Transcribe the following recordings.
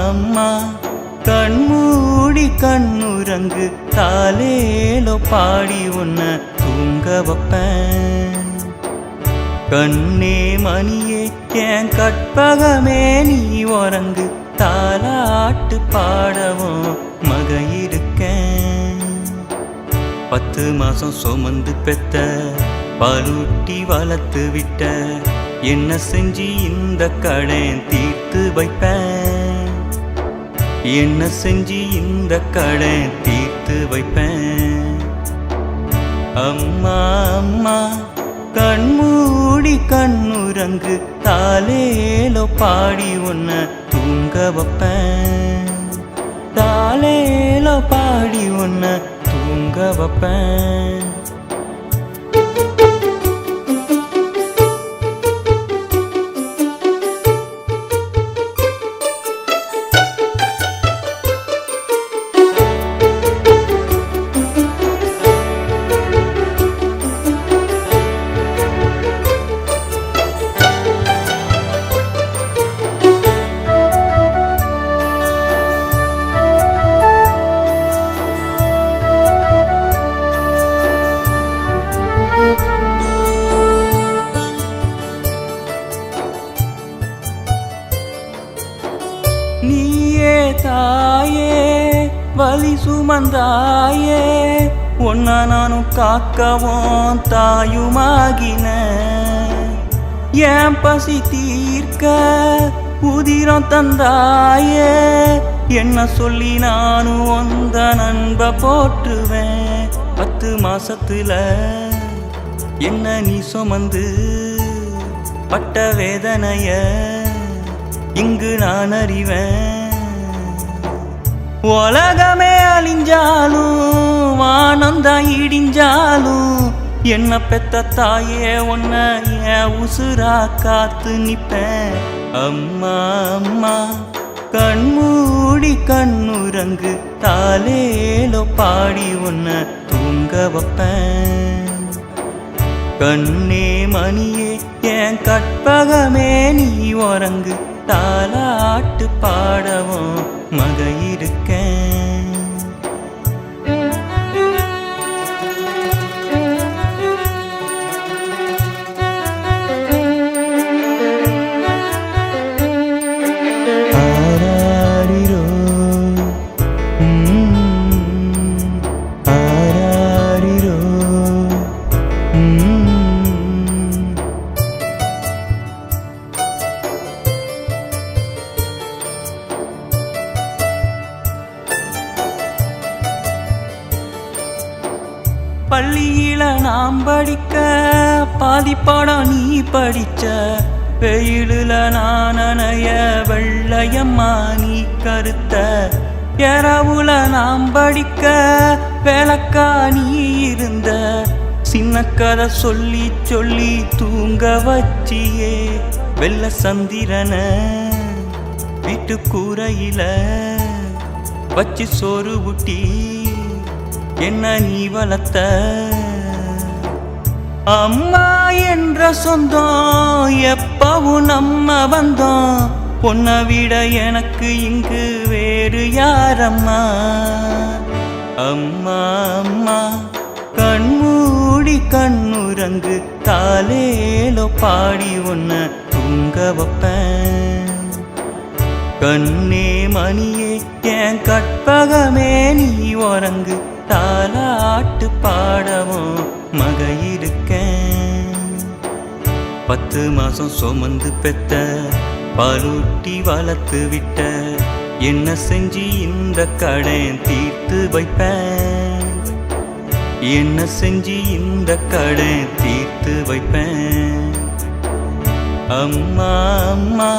அம்மா கண்மூடி கண்ணுறங்கு தாலேலோ பாடி உன்ன தூங்க வைப்பேன். கண்ணே மணியே என் கற்பகமே நீ உறங்கு தாலாட்டு பாடவும் மக இருக்கேன். 10 மாசம் சுமந்து பெத்த பாலூட்டி வளர்த்து விட்ட என்ன செஞ்சு இந்த கடன் தீர்த்து வைப்பேன். என்ன செஞ்சு இந்த கடன் தீர்த்து வைப்பேன். அம்மா அம்மா கண்மூடி கண்ணுறங்கு தாலேலோ பாடி உன்ன தூங்க வைப்பேன். தாலேலோ பாடி உன்ன தூங்க வைப்பேன். நீயே தாயே வலி சுமந்தாயே ஒன்னா நானும் காக்கவும் தாயுமாகின. என் பசி தீர்க்க உதிரம் தந்தாயே என்ன சொல்லி நானும் வந்த நண்ப போற்றுவேன். 10 மாசத்துல என்ன நீ சுமந்து பட்ட வேதனைய இங்கு நான் அறிவேன். உலகமே அழிஞ்சாலும் வானந்தான் இடிஞ்சாலும் என்ன பெத்த தாயே உன்ன என் உசுரா காத்து நிப்பேன். அம்மா அம்மா கண்மூடி கண்ணுறங்கு தாலேலோ பாடி உன்ன தூங்க வைப்பேன். கண்ணே மணியே என் கற்பகமே நீ உறங்கு தாலாட்டு பாடவும் மக இருக்கேன். ஆராரிரோ ஆராரிரோ பள்ளியில நாம் படிக்க பாதி பாடம் நீ படிச்ச. வெயிலுல நான் நனைய வெள்ளையம்மா நீ கருத்த. இரவுல நாம் படிக்க விளக்கா நீ இருந்த. சின்ன கதை சொல்லி சொல்லி தூங்க வச்சியே வெள்ள சந்திரன வீட்டு கூரையில வச்சு சோறு ஊட்டி என்ன நீ வளர்த்த. அம்மா என்ற சொந்தம் எப்பவும் நம்ம வந்தோம். பொன்னை விட எனக்கு இங்கு வேறு யாரம்மா. அம்மா அம்மா கண்மூடி கண்ணுறங்கு தாலேலோ பாடி உன்ன தூங்க வைப்பேன். கண்ணே மணியே என் கற்பகமே நீ உறங்கு தாலாட்டு பாடவும் மக இருக்கேன். 10 மாசம் சுமந்து பெத்த பாலூட்டி வளர்த்து விட்ட என்ன செஞ்சு இந்த கடன் தீர்த்து வைப்பேன். என்ன செஞ்சு இந்த கடன் தீர்த்து வைப்பேன். அம்மா அம்மா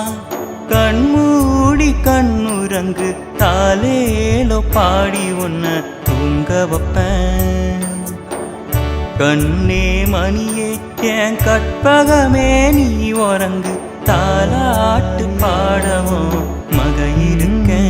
கண்மூடி கண்ணுறங்கு தாலேலோ பாடி உன்ன தூங்க வைப்பேன். கண்ணே மணியே என் கற்பகமே நீ உறங்கு தாலாட்டு பாடவும் மக இருக்கேன்.